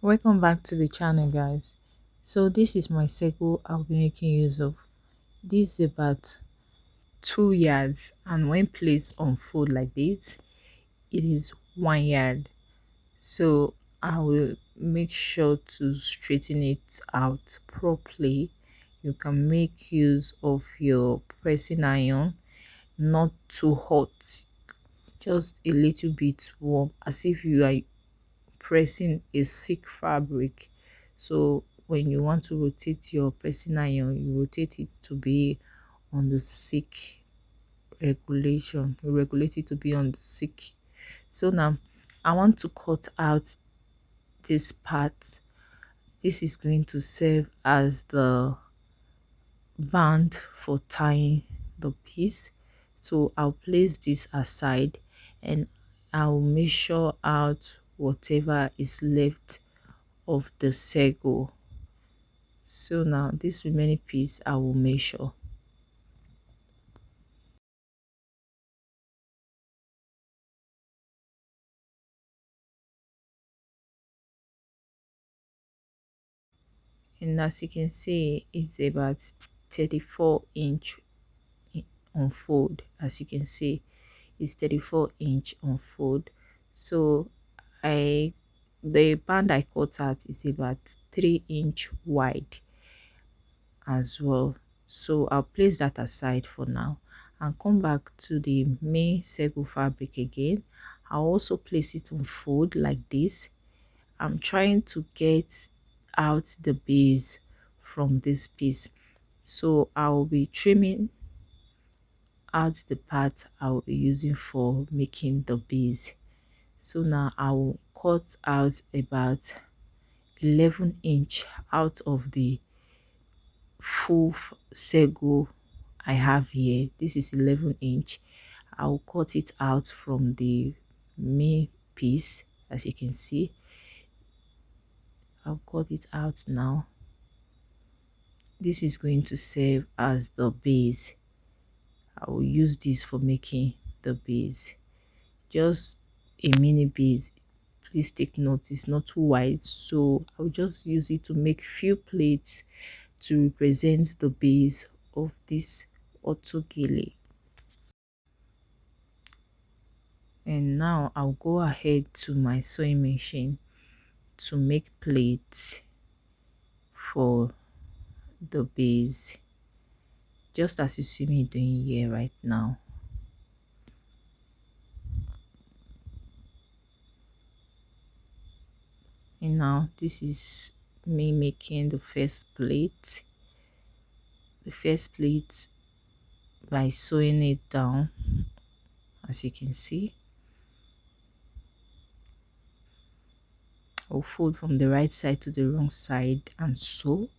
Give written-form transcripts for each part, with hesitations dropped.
Welcome back to the channel, guys. So this is my circle I'll be making use of. This is about 2 yards, and when placed on fold like this, it is 1 yard. So I will make sure to straighten it out properly. You can make use of your pressing iron, not too hot, just a little bit warm, as if you are pressing a thick fabric. So when you want to rotate your pressing iron, you rotate it to be on the thick regulation. You regulate it to be on the thick. So now I want to cut out this part. This is going to serve as the band for tying the piece. So I'll place this aside and I'll measure out whatever is left of the sego. So now this remaining piece I will measure. And as you can see, it's about 34" on fold. As you can see, it's 34" on fold. So I the band I cut out is about 3" wide as well. So I'll place that aside for now and come back to the main circle fabric again. I'll also place it on fold like this. I'm trying to get out the base from this piece, so I'll be trimming out the part I'll be using for making the base. So now I will cut out about 11" out of the full sego I have here. This is 11". I'll cut it out from the main piece. As you can see, I'll cut it out now. This is going to serve as the base. I will use this for making the base, just a mini base. Please take note, it's not too wide, so I'll just use it to make few plates to represent the base of this autogele. And now I'll go ahead to my sewing machine to make plates for the base, just as you see me doing here right now. And now this is me making the first plate. The first plate by sewing it down, as you can see. I'll fold from the right side to the wrong side and sew.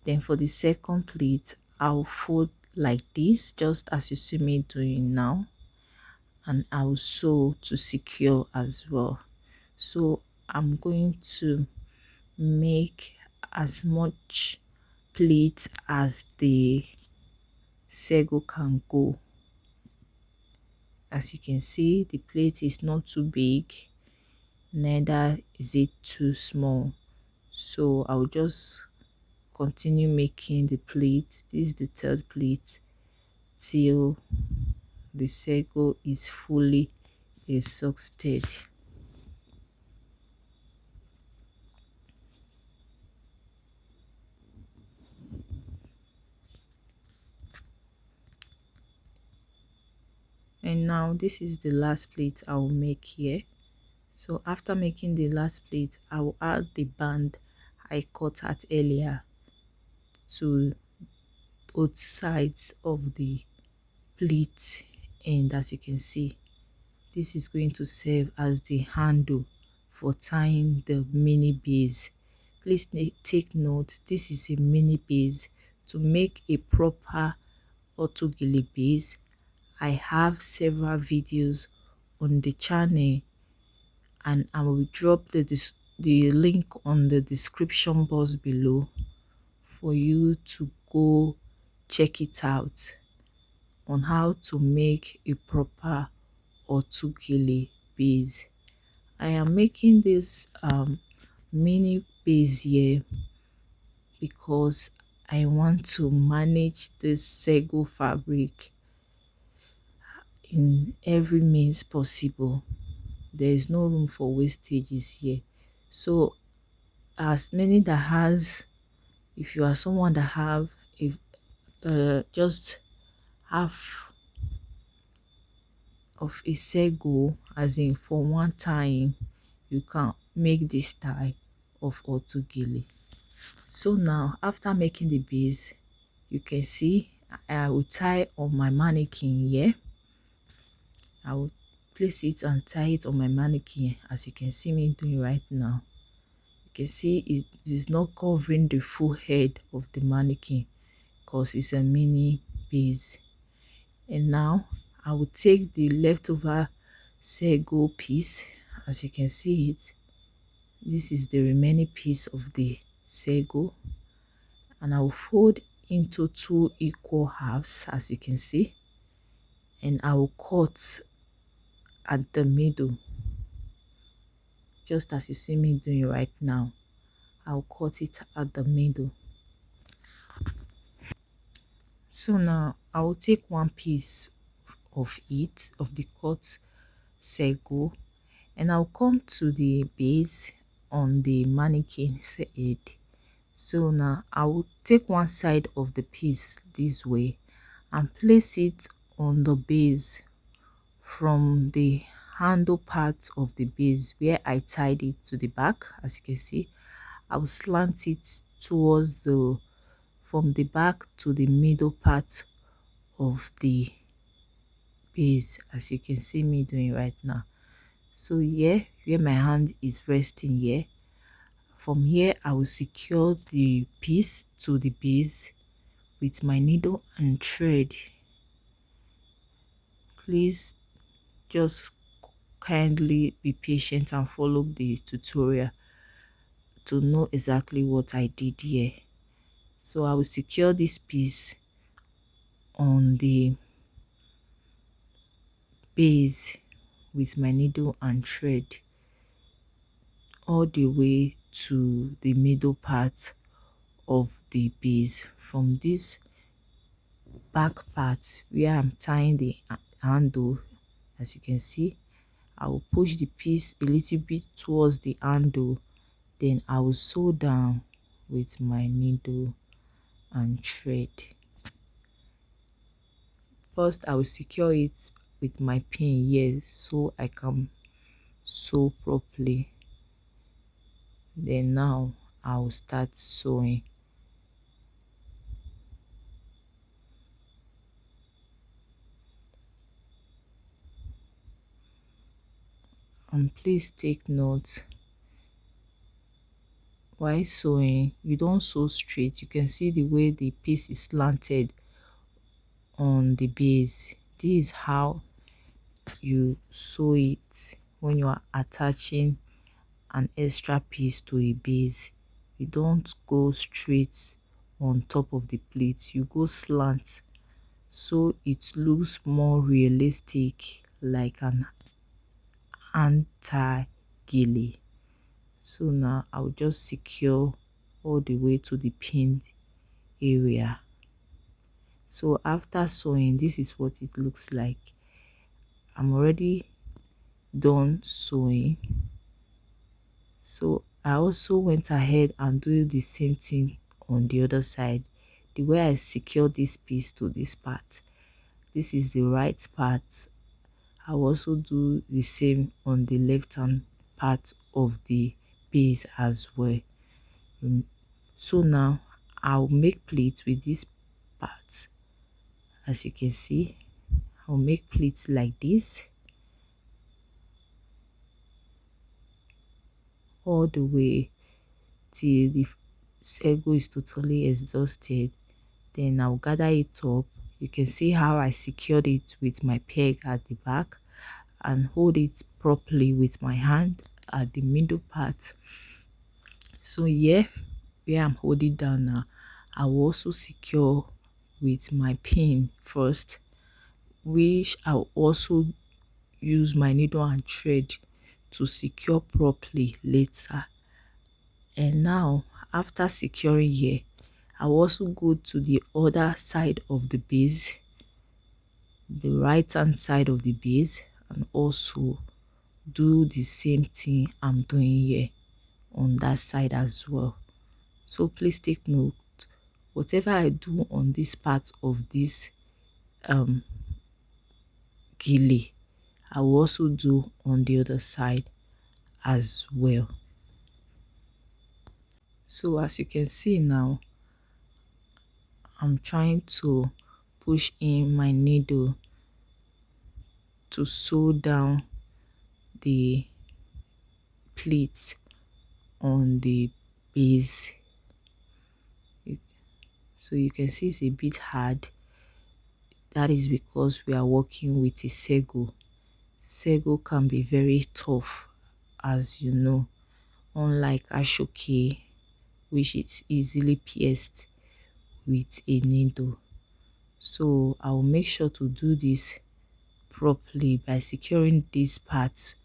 Then for the second plate, I'll fold like this, just as you see me doing now, and I'll sew to secure as well. So I'm going to make as much pleat as the sego can go. As you can see, the plate is not too big, neither is it too small. So I'll just continue making the plate. This is the third plate till the sego is fully exhausted. And now this is the last plate I will make here. So after making the last plate, I will add the band I cut out earlier to both sides of the plate. And as you can see, this is going to serve as the handle for tying the mini base. Please take note, this is a mini base. To make a proper autogele base, I have several videos on the channel, and I will drop the link on the description box below for you to go check it out on how to make a proper autogele base. I am making this mini base here because I want to manage this sego fabric in every means possible. There is no room for wastages here. So as many that has, if you are someone that have if just half of a sego, as in for one tying, you can make this tie of autogele. So now after making the base, you can see I will tie on my mannequin here. I will place it and tie it on my mannequin as you can see me doing right now. You can see it is not covering the full head of the mannequin because it's a mini base. And now I will take the leftover sego piece. As you can see it, this is the remaining piece of the sego, and I will fold into 2 equal halves as you can see, and I will cut at the middle just as you see me doing right now. I'll cut it at the middle. So now I will take one piece of it, of the cut sego, and I'll come to the base on the mannequin's head. So now I will take one side of the piece this way and place it on the base from the handle part of the base where I tied it to the back. As you can see, I will slant it towards the from the back to the middle part of the base, as you can see me doing right now. So here where my hand is resting here, from here I will secure the piece to the base with my needle and thread. Please just kindly be patient and follow the tutorial to know exactly what I did here. So I will secure this piece on the base with my needle and thread all the way to the middle part of the base. From this back part where I'm tying the handle, as you can see, I will push the piece a little bit towards the handle, then I will sew down with my needle and thread. First I will secure it with my pin here so I can sew properly. Then now I will start sewing. And please take note, while sewing you don't sew straight. You can see the way the piece is slanted on the base. This is how you sew it when you are attaching an extra piece to a base. You don't go straight on top of the plate, you go slant so it looks more realistic, like an anti-gilly. So now I'll just secure all the way to the pinned area. So after sewing, this is what it looks like. I'm already done sewing. So I also went ahead and do the same thing on the other side. The way I secure this piece to this part, this is the right part. I'll also do the same on the left hand part of the base as well. So now I'll make pleats with this part. As you can see, I'll make pleats like this all the way till the sego is totally exhausted. Then I'll gather it up. You can see how I secured it with my peg at the back and hold it properly with my hand at the middle part. So here where I'm holding down now, I will also secure with my pin first, which I'll also use my needle and thread to secure properly later. And now after securing here, I'll also go to the other side of the base, the right hand side of the base, and also do the same thing I'm doing here on that side as well. So please take note, whatever I do on this part of this gele, I will also do on the other side as well. So as you can see now, I'm trying to push in my needle to sew down the pleats on the base. So you can see it's a bit hard. That is because we are working with a sego. Sego can be very tough, as you know, unlike ashoke, which is easily pierced with a needle. So I will make sure to do this properly by securing these parts,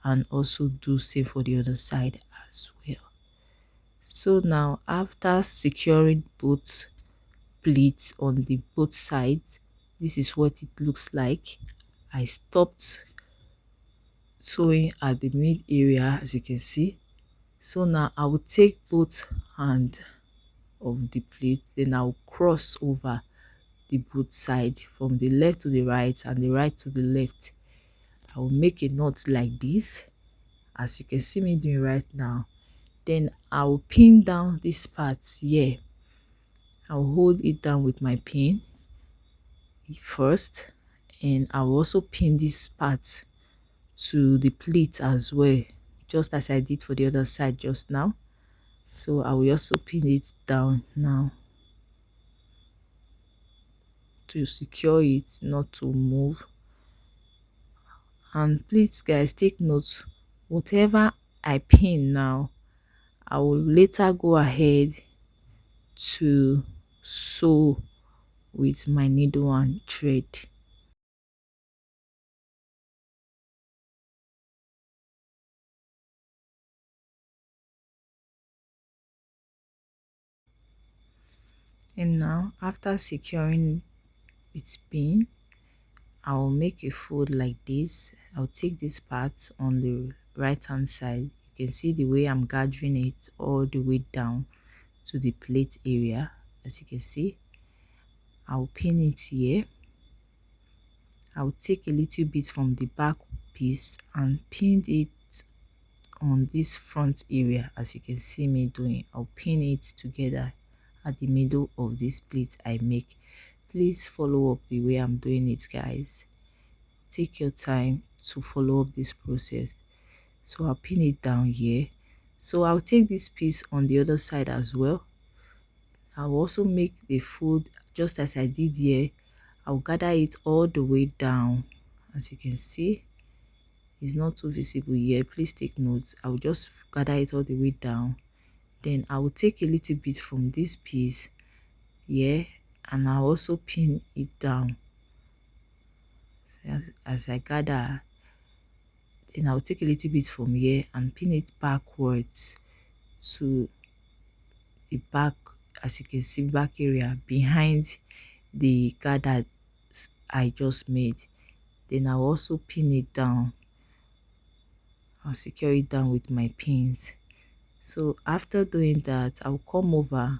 and also do same for the other side as well. So now after securing both pleats on the both sides, this is what it looks like. I stopped sewing at the mid area, as you can see. So now I will take both hand of the pleat, then I will cross over the both side from the left to the right and the right to the left. I will make a knot like this, as you can see me doing right now. Then I will pin down this part here. I will hold it down with my pin first, and I will also pin this part to the pleat as well, just as I did for the other side just now. So I will also pin it down now to secure it not to move. And please guys, take note, whatever I pin now, I will later go ahead to sew with my needle and thread. And now after securing its pin, I will make a fold like this. I'll take this part on the right hand side. You can see the way I'm gathering it all the way down to the plate area. As you can see, I'll pin it here. I'll take a little bit from the back piece and pin it on this front area. As you can see me doing, I'll pin it together at the middle of this plate I make. Please follow up the way I'm doing it, guys. Take your time to follow up this process. So I'll pin it down here. So I'll take this piece on the other side as well. I'll also make the fold just as I did here. I'll gather it all the way down. As you can see, it's not too visible here. Please take note. I'll just gather it all the way down. Then I will take a little bit from this piece here, and I'll also pin it down. So as I gather, then I'll take a little bit from here and pin it backwards to the back, as you can see, back area behind the gather I just made. Then I'll also pin it down. I'll secure it down with my pins. So after doing that, I'll come over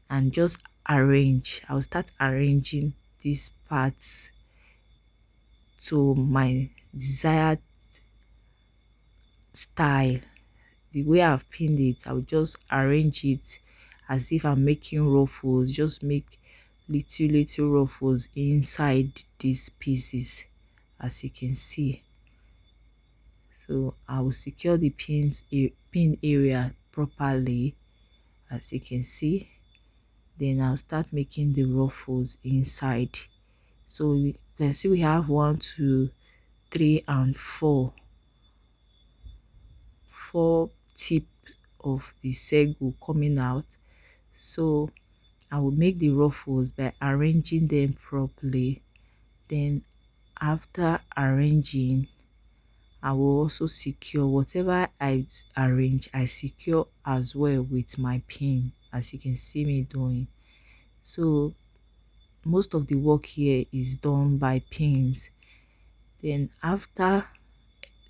and just arrange. I'll start arranging these parts to my desired style. The way I've pinned it, I'll just arrange it as if I'm making ruffles. Just make little ruffles inside these pieces, as you can see. So I will secure the pin area properly, as you can see. Then I'll start making the ruffles inside. So you can see we have 1, 2, 3, and 4 tips of the sego coming out. So I will make the ruffles by arranging them properly. Then after arranging, I will also secure whatever I arrange, I secure as well with my pin, as you can see me doing. So most of the work here is done by pins. Then after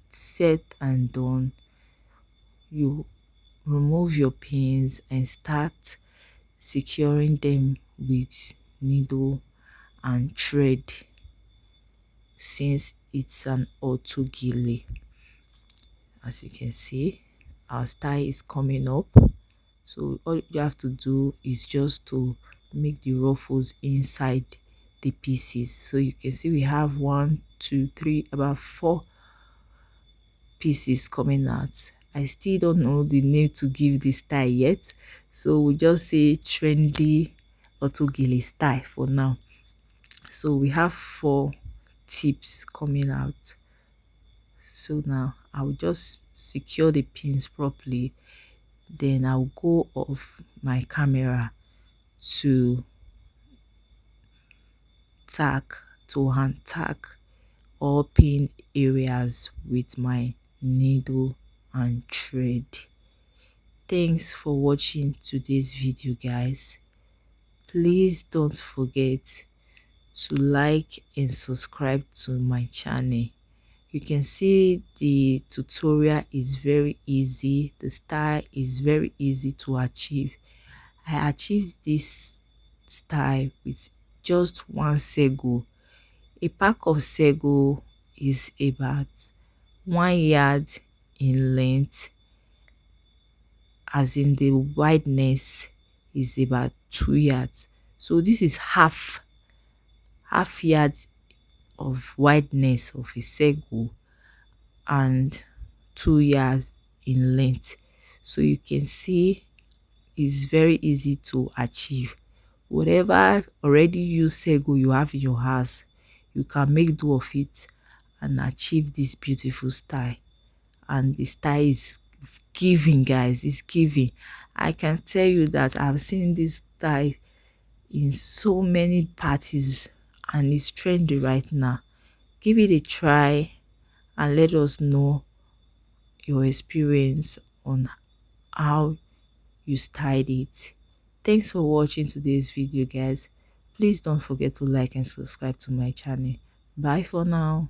set and done, you remove your pins and start securing them with needle and thread, since it's an autogele. As you can see, our style is coming up. So all you have to do is just to make the ruffles inside the pieces. So you can see we have 1 2 3 about 4 pieces coming out. I still don't know the name to give this style yet, so we'll just say trendy autogele style for now. So we have 4 tips coming out. So now I'll just secure the pins properly, then I'll go off my camera to hand tag all pin areas with my needle and thread. Thanks for watching today's video, guys. Please don't forget to like and subscribe to my channel. You can see the tutorial is very easy, the style is very easy to achieve. I achieved this style with just 1 sego. A pack of sego is about 1 yard in length, as in the wideness is about 2 yards. So this is half yard of wideness of a sego and 2 yards in length. So you can see it's very easy to achieve. Whatever already used sego you have in your house, you can make do of it and achieve this beautiful style. And the style is giving, guys, it's giving. I can tell you that I've seen this style in so many parties and it's trendy right now. Give it a try and let us know your experience on how you styled it. Thanks for watching today's video, guys. Please don't forget to like and subscribe to my channel. Bye for now.